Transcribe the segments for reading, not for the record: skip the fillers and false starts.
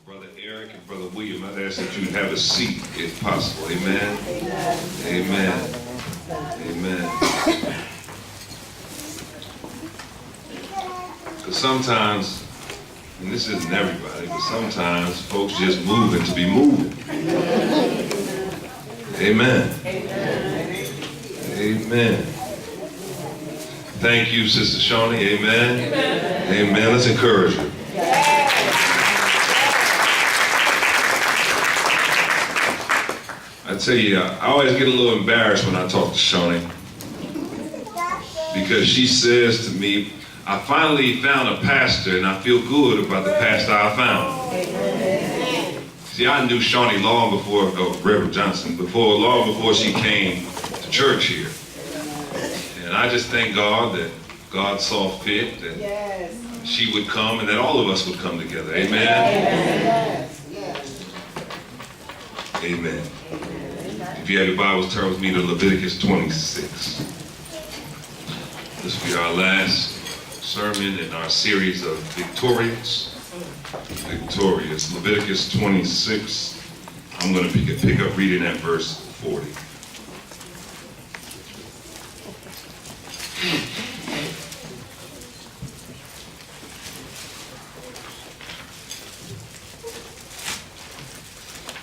Brother Eric and Brother William, I'd ask that you have a seat if possible. Amen. Amen. Amen. Because sometimes, and this isn't everybody, but sometimes folks just moving to be moving. Amen. Amen. Thank you, Sister Shawnee. Amen. Amen. Let's encourage her. I tell you, I always get a little embarrassed when I talk to Shawnee, because she says to me, I finally found a pastor and I feel good about the pastor I found. See, I knew Shawnee long before, Reverend Johnson, long before she came to church here. And I just thank God that God saw fit that she would come and that all of us would come together. Amen? Amen. If you have your Bibles, turn with me to Leviticus 26. This will be our last sermon in our series of Victorious. Leviticus 26. I'm going to pick up reading at verse 40.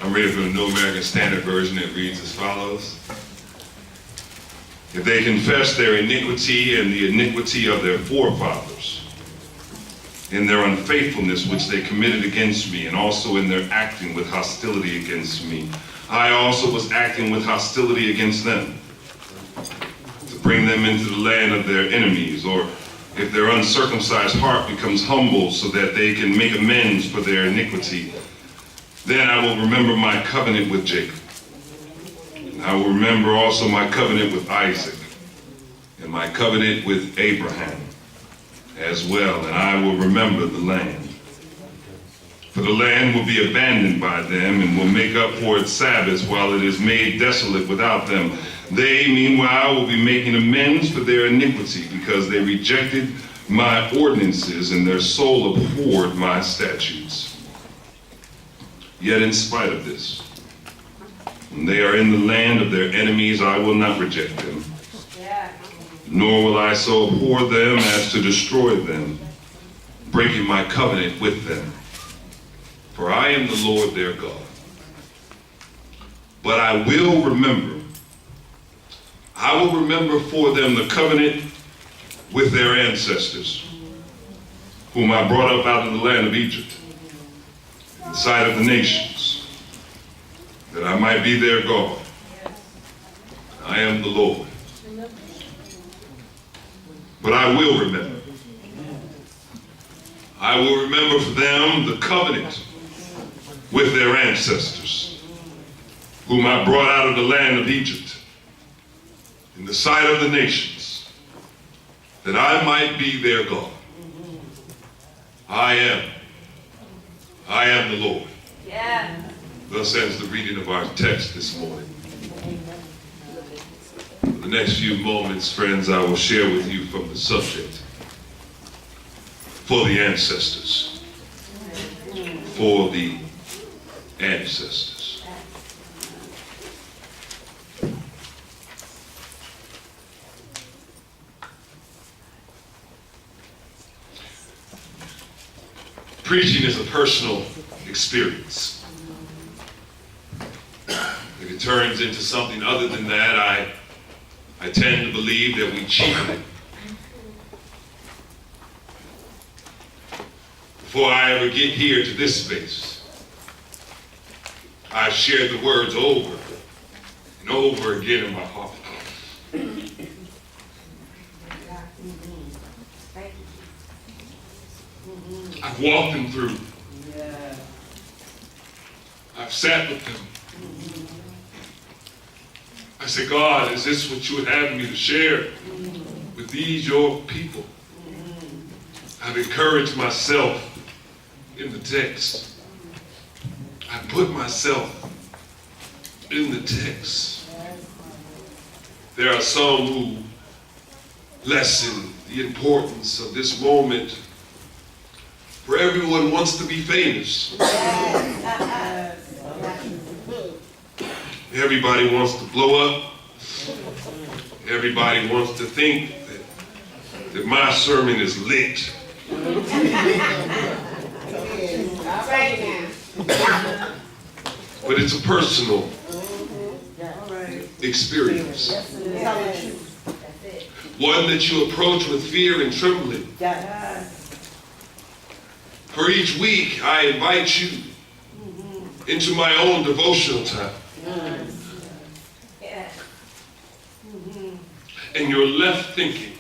I'm reading from the New American Standard Version. It reads as follows. If they confess their iniquity and the iniquity of their forefathers, in their unfaithfulness which they committed against me, and also in their acting with hostility against me, I also was acting with hostility against them, to bring them into the land of their enemies, or if their uncircumcised heart becomes humble so that they can make amends for their iniquity, then I will remember my covenant with Jacob. And I will remember also my covenant with Isaac, and my covenant with Abraham as well, and I will remember the land. For the land will be abandoned by them, and will make up for its Sabbaths while it is made desolate without them. They, meanwhile, will be making amends for their iniquity, because they rejected my ordinances, and their soul abhorred my statutes. Yet in spite of this, when they are in the land of their enemies, I will not reject them, nor will I so abhor them as to destroy them, breaking my covenant with them. For I am the Lord their God. But I will remember for them the covenant with their ancestors, whom I brought up out of the land of Egypt, in the sight of the nations, that I might be their God. I am the Lord. But I will remember. I will remember for them the covenant with their ancestors, whom I brought out of the land of Egypt, in the sight of the nations, that I might be their God. I am the Lord. Thus ends the reading of our text this morning. For the next few moments, friends, I will share with you from the subject, for the ancestors. For the ancestors. Preaching is a personal experience. If it turns into something other than that, I tend to believe that we cheapen it. Before I ever get here to this space, I've shared the words over and over again in my heart. I've walked them through. I've sat with them. I said, God, is this what you would have me to share with these, your people? I've encouraged myself in the text. I put myself in the text. There are some who lessen the importance of this moment For everyone wants to be famous. Everybody wants to blow up. Everybody wants to think that my sermon is lit. But it's a personal experience. One that you approach with fear and trembling. For each week, I invite you into my own devotional time. And you're left thinking,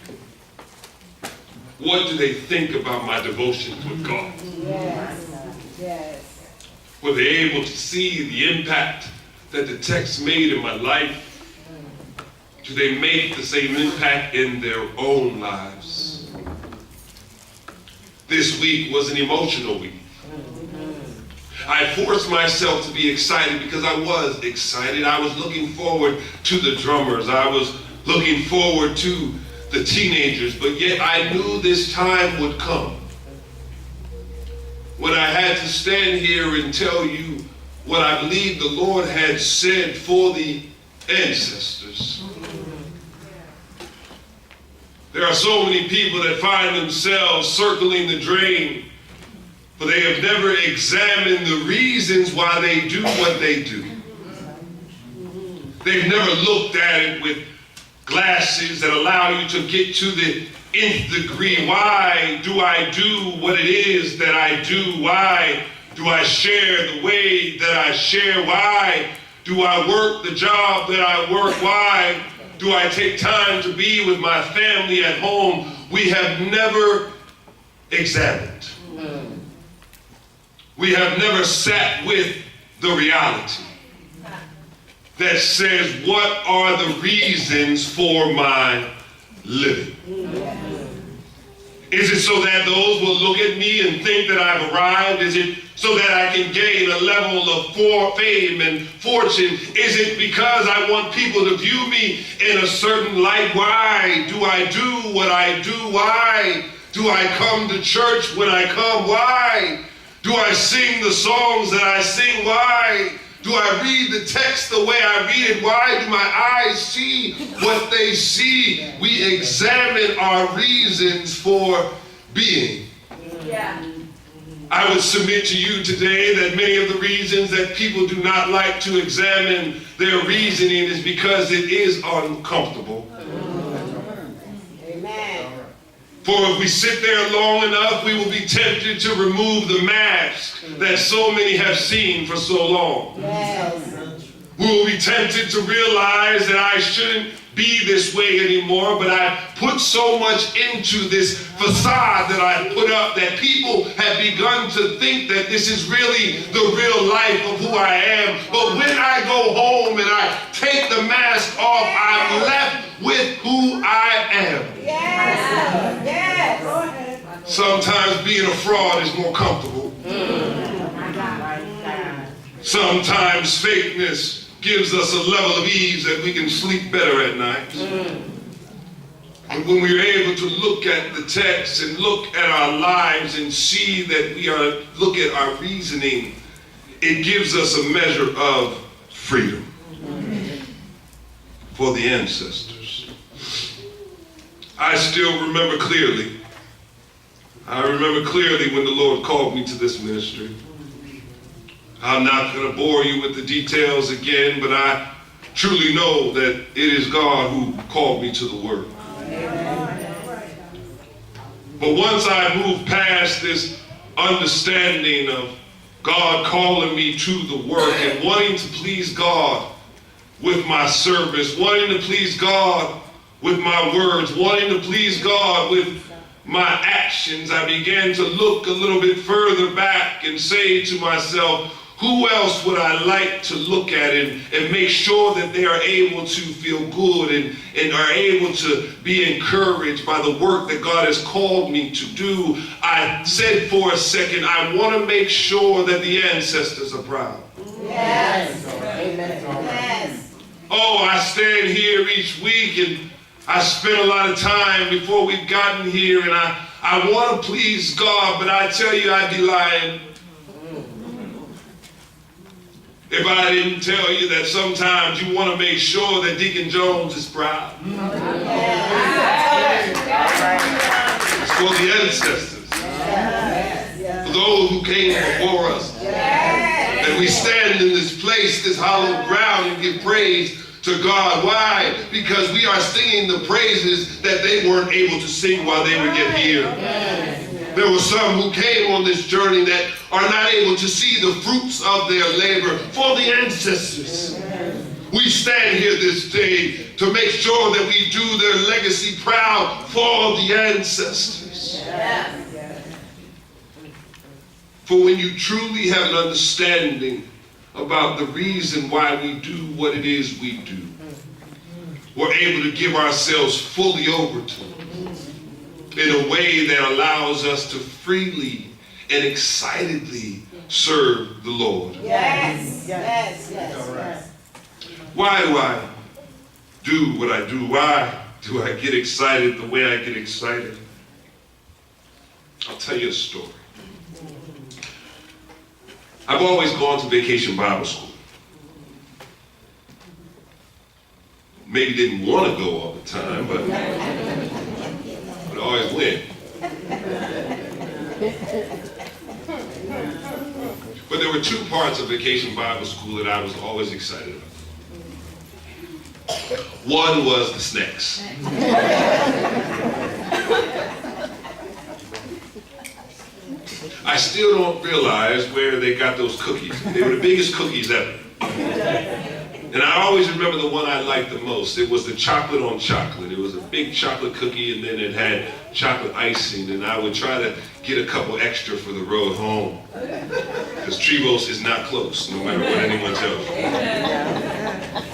what do they think about my devotions with God? Were they able to see the impact that the text made in my life? Do they make the same impact in their own lives? This week was an emotional week. I forced myself to be excited because I was excited. I was looking forward to the drummers. I was looking forward to the teenagers, but yet I knew this time would come when I had to stand here and tell you what I believe the Lord had said for the ancestors. There are so many people that find themselves circling the drain, but they have never examined the reasons why they do what they do. They've never looked at it with glasses that allow you to get to the nth degree. Why do I do what it is that I do? Why do I share the way that I share? Why do I work the job that I work? Why do I take time to be with my family at home? We have never examined. We have never sat with the reality that says, what are the reasons for my living? Is it so that those will look at me and think that I've arrived? Is it so that I can gain a level of fame and fortune? Is it because I want people to view me in a certain light? Why do I do what I do? Why do I come to church when I come? Why do I sing the songs that I sing? Why do I read the text the way I read it? Why do my eyes see what they see? We examine our reasons for being. I would submit to you today that many of the reasons that people do not like to examine their reasoning is because it is uncomfortable. Amen. For if we sit there long enough, we will be tempted to remove the mask that so many have seen for so long. Yes. We will be tempted to realize that I shouldn't be this way anymore, but I put so much into this facade that I put up that people have begun to think that this is really the real life of who I am. But when I go home and I take the mask off, I'm left with who I am. Yes. Yes. Sometimes being a fraud is more comfortable. Sometimes fakeness gives us a level of ease that we can sleep better at night. And when we are able to look at the text and look at our lives and see that we are, look at our reasoning, it gives us a measure of freedom for the ancestors. I still remember clearly. I remember clearly when the Lord called me to this ministry. I'm not going to bore you with the details again, but I truly know that it is God who called me to the work. But once I moved past this understanding of God calling me to the work and wanting to please God with my service, wanting to please God with my words, wanting to please God with my actions, I began to look a little bit further back and say to myself, who else would I like to look at and make sure that they are able to feel good and are able to be encouraged by the work that God has called me to do? I said for a second, I want to make sure that the ancestors are proud. Yes. Amen. Yes. Oh, I stand here each week and I spend a lot of time before we've gotten here, and I want to please God, but I tell you I'd be lying if I didn't tell you that sometimes you want to make sure that Deacon Jones is proud. It's for the ancestors, for those who came before us. And we stand in this place, this hallowed ground, and give praise to God. Why? Because we are singing the praises that they weren't able to sing while they were yet here. There were some who came on this journey that are not able to see the fruits of their labor for the ancestors. We stand here this day to make sure that we do their legacy proud for the ancestors. For when you truly have an understanding about the reason why we do what it is we do, we're able to give ourselves fully over to it in a way that allows us to freely and excitedly serve the Lord. Yes. Why do I do what I do? Why do I get excited the way I get excited? I'll tell you a story. I've always gone to Vacation Bible School. Maybe didn't want to go all the time, but I always went. But there were two parts of Vacation Bible School that I was always excited about. One was the snacks. I still don't realize where they got those cookies. They were the biggest cookies ever. And I always remember the one I liked the most. It was the chocolate on chocolate. It was a big chocolate cookie, and then it had chocolate icing, and I would try to get a couple extra for the road home. Because Trevose is not close, no matter what anyone tells you.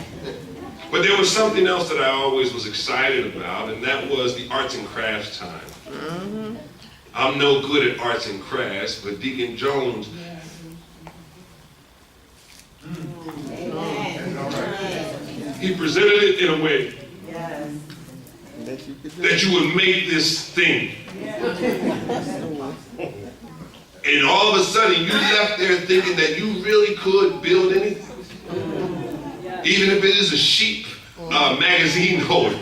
But there was something else that I always was excited about, and that was the arts and crafts time. I'm no good at arts and crafts, but Deacon Jones, he presented it in a way that you would make this thing. And all of a sudden, you left there thinking that you really could build anything. Even if it is a sheep magazine holder.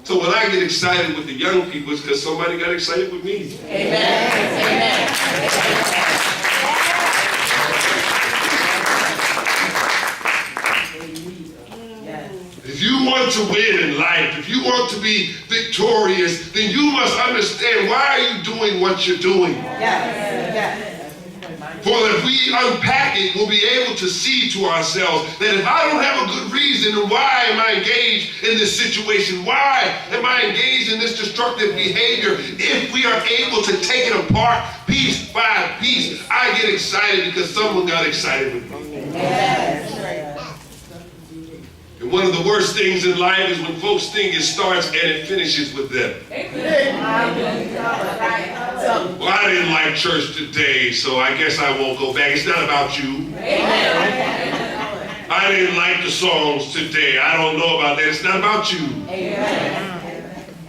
So when I get excited with the young people, it's because somebody got excited with me. Amen. If you want to win in life, if you want to be victorious, then you must understand why are you doing what you're doing. For if we unpack it, we'll be able to see to ourselves that if I don't have a good reason, then why am I engaged in this situation? Why am I engaged in this destructive behavior? If we are able to take it apart piece by piece, I get excited because someone got excited with me. And one of the worst things in life is when folks think it starts and it finishes with them. Well, I didn't like church today, so I guess I won't go back. It's not about you. I didn't like the songs today. I don't know about that. It's not about you.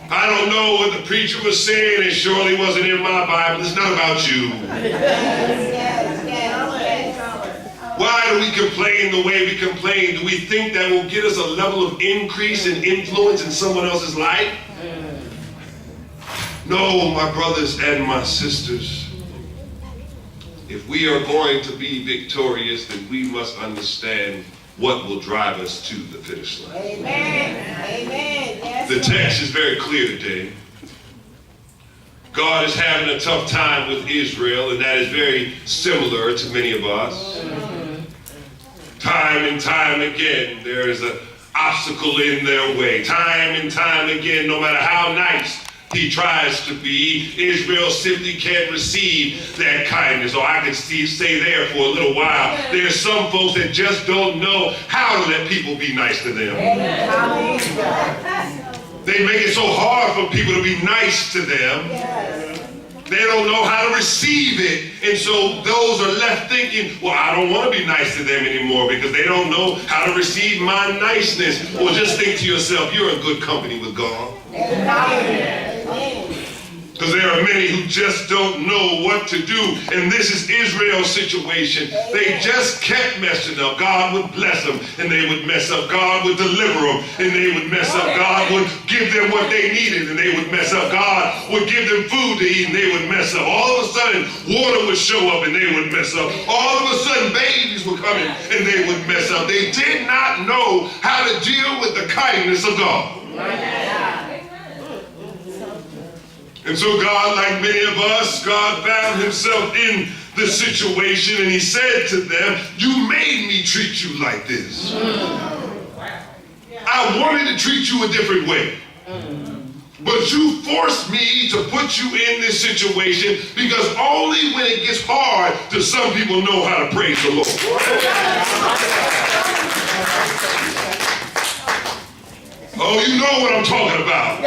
I don't know what the preacher was saying. It surely wasn't in my Bible. It's not about you. Why do we complain the way we complain? Do we think that will get us a level of increase and influence in someone else's life? No, my brothers and my sisters. If we are going to be victorious, then we must understand what will drive us to the finish line. Amen. Yes. The text is very clear today. God is having a tough time with Israel, and that is very similar to many of us. Time and time again, there is an obstacle in their way. Time and time again, no matter how nice he tries to be, Israel simply can't receive that kindness. Or I can stay there for a little while. There's some folks that just don't know how to let people be nice to them. They make it so hard for people to be nice to them. They don't know how to receive it. And so those are left thinking, well, I don't want to be nice to them anymore because they don't know how to receive my niceness. Well, just think to yourself, you're in good company with God. Because there are many who just don't know what to do. And this is Israel's situation. They just kept messing up. God would bless them and they would mess up. God would deliver them and they would mess up. God would give them what they needed and they would mess up. God would give them food to eat and they would mess up. All of a sudden, water would show up and they would mess up. All of a sudden, babies were coming and they would mess up. They did not know how to deal with the kindness of God. And so God, like many of us, God found himself in the situation and he said to them, you made me treat you like this. I wanted to treat you a different way. But you forced me to put you in this situation because only when it gets hard do some people know how to praise the Lord. Oh, you know what I'm talking about.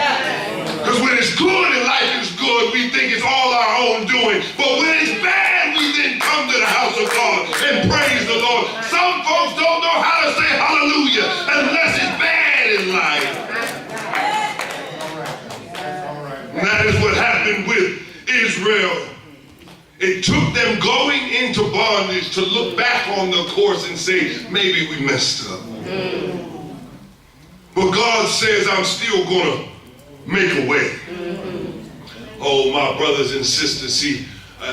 Because when it's good and life is good, we think it's all our own doing. But when it's bad, we then come to the house of God and praise the Lord. Some folks don't know how to say hallelujah unless it's bad in life. And that is what happened with Israel. It took them going into bondage to look back on the course and say, maybe we messed up. But God says, I'm still going to make a way. Oh, my brothers and sisters, see,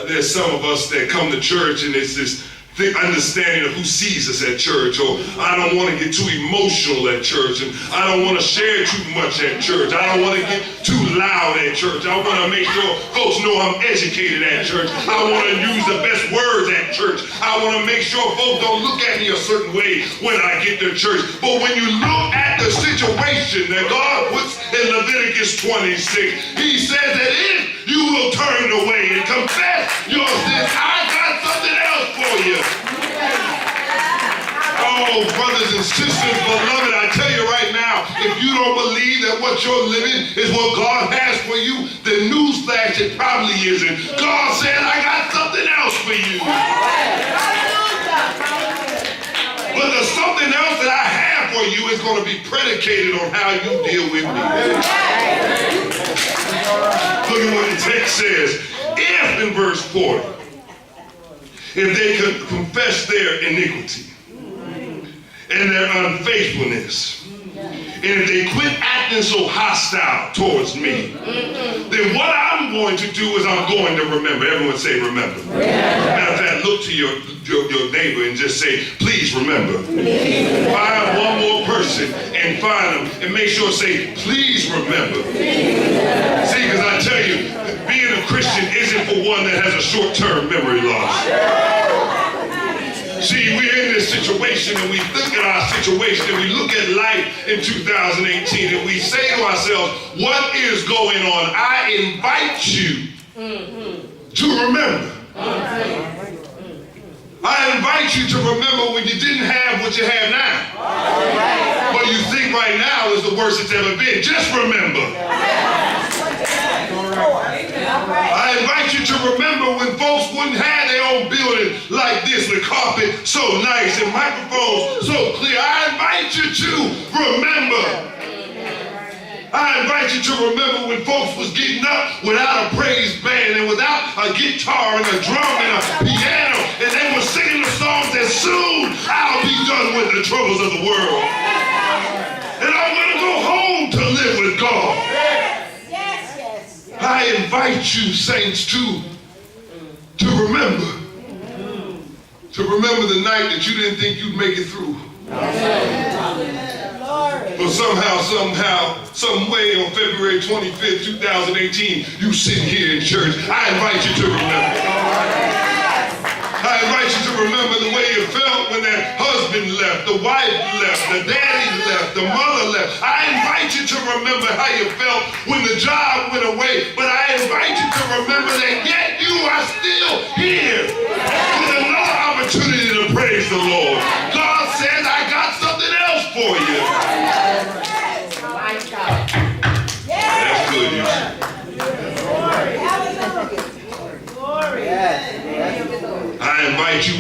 there's some of us that come to church and it's this thick understanding of who sees us at church, or I don't want to get too emotional at church, and I don't want to share too much at church. I don't want to get too loud at church. I want to make sure folks know I'm educated at church. I want to use the best words at church. I want to make sure folks don't look at me a certain way when I get to church. But when you look at the situation that God puts in Leviticus 26, he says that if you will turn away and confess your sins, I got something else for you. Oh, brothers and sisters, beloved, I tell you right now, if you don't believe that what you're living is what God has for you, then newsflash, it probably isn't. God said, I got something else for you. But the something else that I have for you is going to be predicated on how you deal with me. Look at what the text says. If, in verse 40, if they could confess their iniquity and their unfaithfulness, and if they quit acting so hostile towards me, then what I'm going to do is I'm going to remember. Everyone say remember. Matter of fact, look to your neighbor and just say, please remember. Find one more person and find them and make sure say, please remember. See, because I tell you, being a Christian isn't for one that has a short-term memory loss. See, we're in this situation and we look at our situation and we look at life in 2018 and we say to ourselves, what is going on? I invite you to remember. I invite you to remember when you didn't have what you have now. But you think right now is the worst it's ever been. Just remember. I invite you to remember when folks wouldn't have their own building like this with carpet so nice and microphones so clear. I invite you to remember. I invite you to remember when folks was getting up without a praise band and without a guitar and a drum and a piano, and they were singing the songs that soon I'll be done with the troubles of the world. And I'm going to go home to live with God. I invite you, saints, to remember. To remember the night that you didn't think you'd make it through. But somehow, some way on February 25th, 2018, you sit here in church. I invite you to remember. I invite you to remember the way you felt when that husband left, the wife left, the daddy left, the mother left. I invite you to remember how you felt when the job went away. But I invite you to remember that yet you are still here with another opportunity to praise the Lord. God says, I got something else for you. That's good, you see.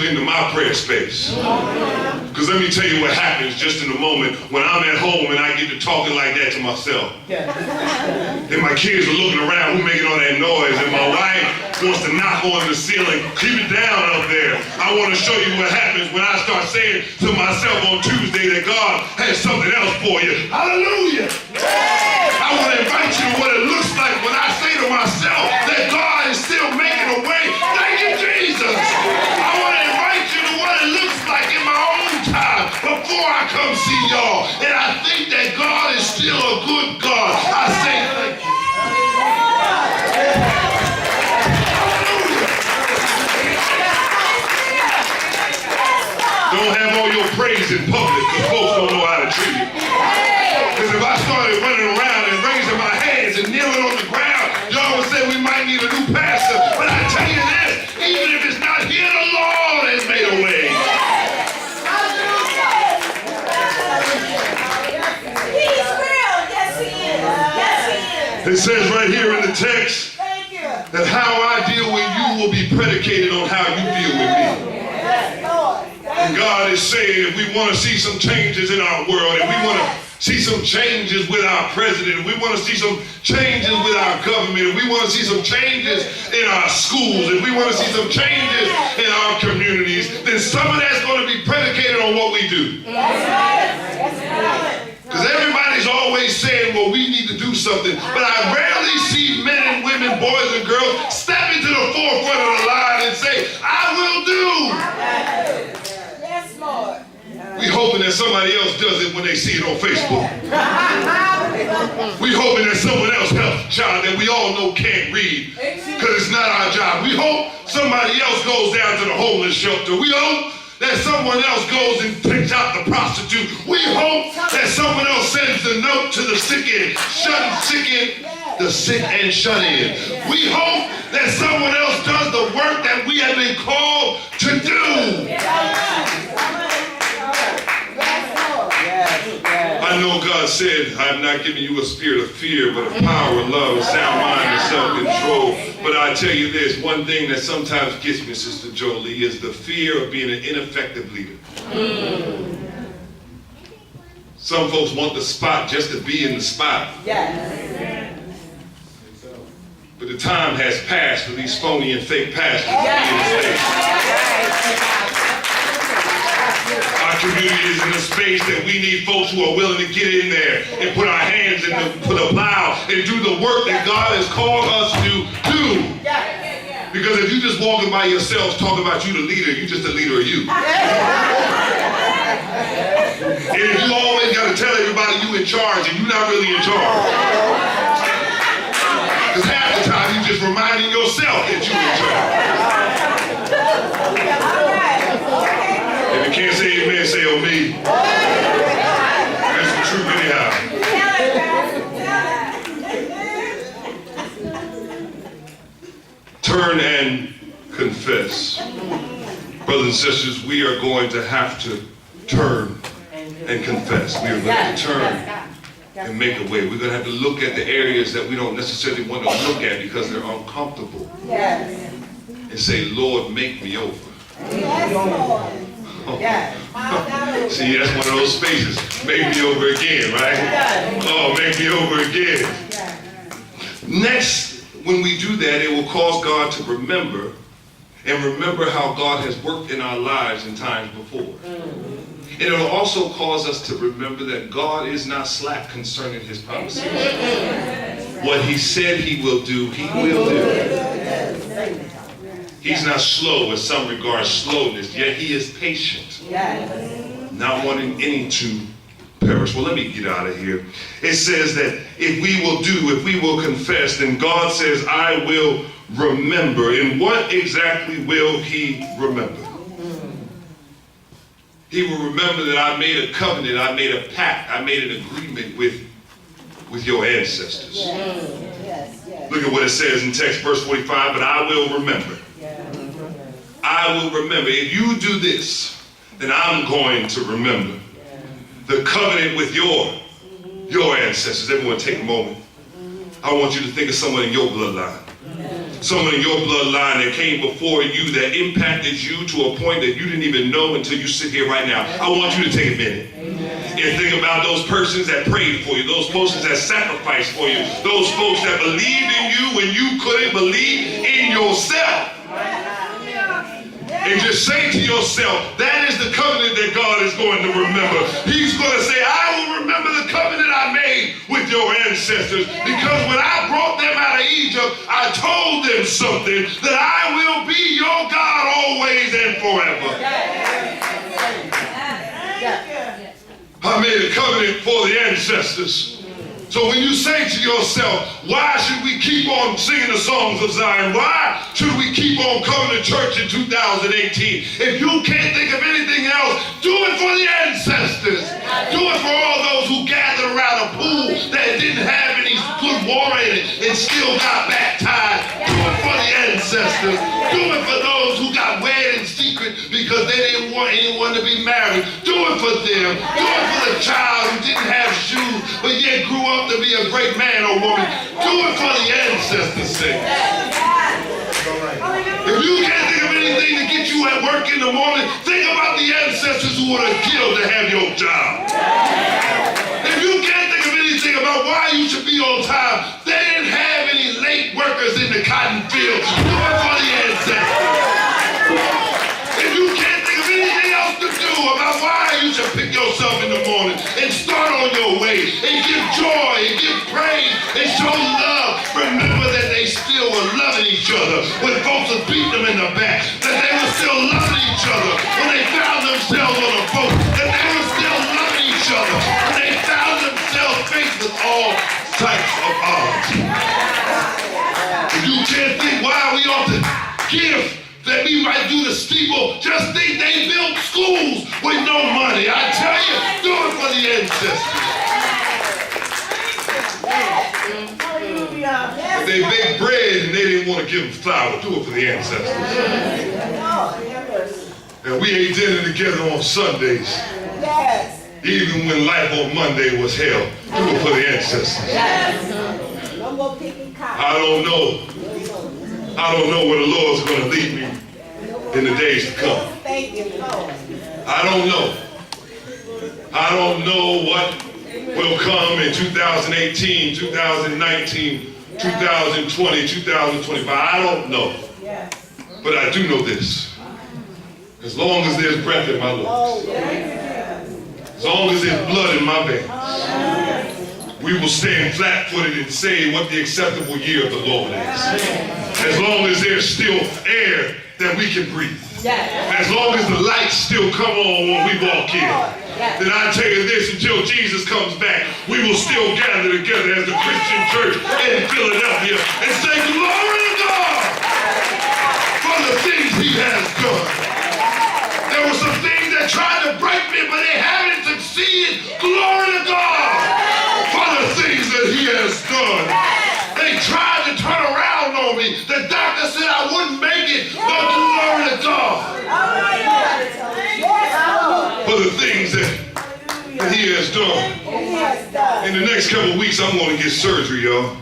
into my prayer space. Because let me tell you what happens just in a moment when I'm at home and I get to talking like that to myself. And my kids are looking around, who making all that noise? And my wife wants to knock on the ceiling, keep it down up there. I want to show you what happens when I start saying to myself on Tuesday that God has something else for you. Hallelujah. I want to invite you to what it looks like when I say to myself that God is still making a way. Thank you, Jesus. I want to invite you to what it looks like in my own time before I come see y'all. And I think that God is still a good God. I say thank you. Don't have all your praise in public because folks don't know how to treat you. Because if I started running around and raising my hands and kneeling on the ground, y'all would say we might need a new pastor. But I tell you this, even if it's not here, the Lord has made a way. He's real. Yes, he is. Yes, he is. It says right here in the text Thank you. that how I deal with you will be predicated on how you deal with me. Yes, Lord. And God is saying if we want to see some changes in our world, and we want to see some changes with our president, and we want to see some changes with our government, and we want to see some changes in our schools, and we want to see some changes in our communities, then some of that's going to be predicated on what we do. That's right. That's right. Because everybody's always saying, well, we need to do something. But I rarely see men and women, boys and girls, step into the forefront of the line and say, I will do. Yes, Lord. We hoping that somebody else does it when they see it on Facebook. We hoping that someone else helps a child that we all know can't read because it's not our job. We hope somebody else goes down to the homeless shelter. We hope that someone else goes and picks out the prostitute. We hope that someone else sends the note to the sick and the sick and shut in. We hope that someone else does the work that we have been called to do. I know God said, I'm not giving you a spirit of fear, but of power, love, sound mind, and self-control. But I tell you this, one thing that sometimes gets me, Sister Jolie, is the fear of being an ineffective leader. Some folks want the spot just to be in the spot. But the time has passed for these phony and fake pastors to be in the stage. Our community is in a space that we need folks who are willing to get in there and put our hands in the plow and do the work that God has called us to do. Because if you just walking by yourself talking about you the leader, you just a leader of you. And if you always got to tell everybody you in charge and you're not really in charge. Because half the time you just reminding yourself that you're in charge. If you can't say amen, say oh me. That's the truth anyhow. Turn and confess. Brothers and sisters, we are going to have to turn and confess. We are going to turn and make a way. We're going to have to look at the areas that we don't necessarily want to look at because they're uncomfortable. And say, Lord, make me over. Oh. See, that's one of those spaces. Make me over again, right? Oh, make me over again. Next, when we do that, it will cause God to remember and remember how God has worked in our lives in times before. And it will also cause us to remember that God is not slack concerning his promises. What he said he will do, he will do. He's not slow in some regards, slowness, yet he is patient, not wanting any to perish. Well, let me get out of here. It says that if we will confess, then God says, I will remember. And what exactly will he remember? He will remember that I made a covenant, I made a pact, I made an agreement with your ancestors. Look at what it says in text, verse 45, but I will remember. I will remember. If you do this, then I'm going to remember the covenant with your ancestors. Everyone take a moment. I want you to think of someone in your bloodline. Someone in your bloodline that came before you that impacted you to a point that you didn't even know until you sit here right now. I want you to take a minute and think about those persons that prayed for you, those persons that sacrificed for you, those folks that believed in you when you couldn't believe in yourself. And just say to yourself, that is the covenant that God is going to remember. He's going to say, I will remember the covenant I made with your ancestors, because when I brought them out of Egypt, I told them something, that I will be your God always and forever. I made a covenant for the ancestors. So when you say to yourself, why should we keep on singing the songs of Zion? Why should we keep on coming to church in 2018? If you can't think of anything else, do it for the ancestors. Do it for all those who gathered around a pool that didn't have any good water in it and still got baptized. Do it for the ancestors. Do it for those who got wed in secret because they didn't want anyone to be married. Do it for them. Do it for the child who didn't have shoes but yet grew up to be a great man or woman. Do it for the ancestors' sake. If you can't think of anything to get you at work in the morning, think about the ancestors who would have killed to have your job. If you can't think of anything about why you should be on time, they didn't have any late workers in the cotton field. Do it for the ancestors. If you can't think of anything else to do about why you should pick yourself in the morning and start on your way and give joy and give praise and show love, remember that they still were loving each other when folks was beating them in the back, that they were still loving each other when they found themselves on a boat, that they were still loving each other when they found themselves faced with all types of odds. If you can't think why we ought to give, that we might do the steeple, just think they built schools with no money. I tell you, do it for the ancestors. They baked bread and they didn't want to give them flour. Do it for the ancestors. And we ate dinner together on Sundays. Even when life on Monday was hell. Do it for the ancestors. I don't know where the Lord's going to lead me in the days to come. I don't know. I don't know what will come in 2018, 2019, 2020, 2025. I don't know. But I do know this. As long as there's breath in my lungs, as long as there's blood in my veins, we will stand flat-footed and say what the acceptable year of the Lord is. As long as there's still air that we can breathe. As long as the lights still come on when we walk in. Then I tell you this, until Jesus comes back, we will still gather together as the Christian church in Philadelphia and say, glory to God for the things he has done. There were some things that tried to break me, but they haven't succeeded. Glory to God for the things that he has done. They tried to turn around on me. The doctor said I wouldn't make it, but glory to God for the things that he has done. In the next couple of weeks, I'm going to get surgery, y'all.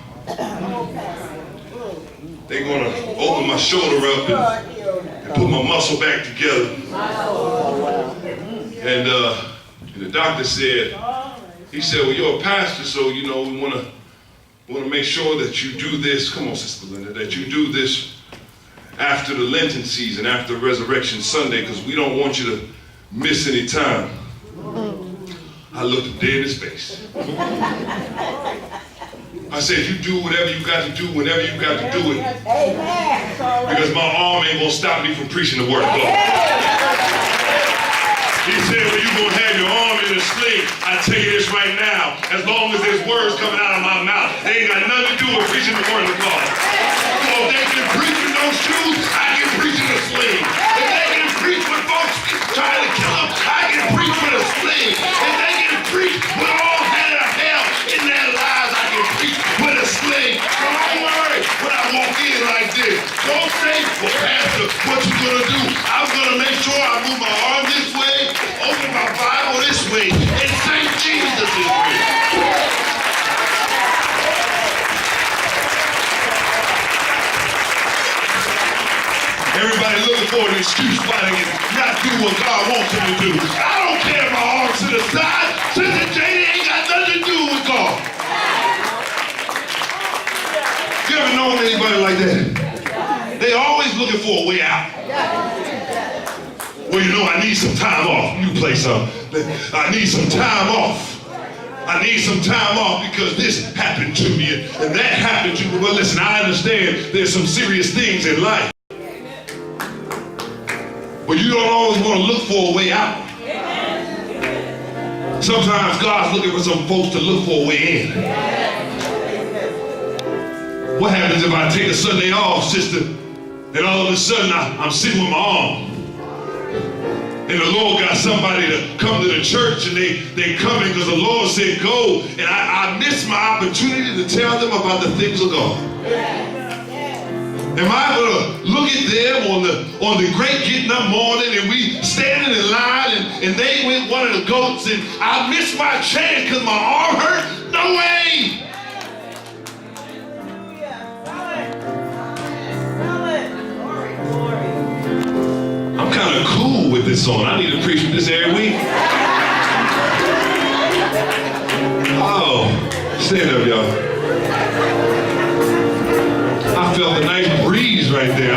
They're going to open my shoulder up and put my muscle back together. And the doctor said, he said, well, you're a pastor, so, you know, we want to make sure that you do this. Come on, Sister Linda, that you do this after the Lenten season, after Resurrection Sunday, because we don't want you to miss any time. I looked him dead in his face. I said, you do whatever you got to do whenever you got to do it. Because my arm ain't going to stop me from preaching the word of God. He said, well, you're going to have your arm in a sling. I tell you this right now, as long as there's words coming out of my mouth, they ain't got nothing to do with preaching the word of God. So if they can preach with no shoes, I can preach in a sling. If they can preach with folks trying to kill them, I can preach with a sling. If they can preach with all kind of hell in their lives, I can preach with a sling. So don't worry when I walk in like this. Don't say, well, Pastor, what you gonna do? I'm gonna make sure I move my arm this way, open my Bible this way, and say Jesus is real. Everybody looking for an excuse why they can not do what God wants them to do. I don't care my arms to the side. Sister Janie ain't got nothing to do with God. You ever known anybody like that? They always looking for a way out. Well, you know, I need some time off. You play some. I need some time off. I need some time off because this happened to me and that happened to me. Well, listen, I understand there's some serious things in life. But you don't always want to look for a way out. Sometimes God's looking for some folks to look for a way in. What happens if I take a Sunday off, sister, and all of a sudden I'm sitting with my arm? And the Lord got somebody to come to the church and they coming because the Lord said go. And I missed my opportunity to tell them about the things of God. Am I going to look at them on the great getting up morning and we standing in line and they went one of the goats and I missed my chance because my arm hurt? No way! I'm kind of cool with this song. I need to preach this every week. Oh, stand up, y'all. I felt a nice breeze right there.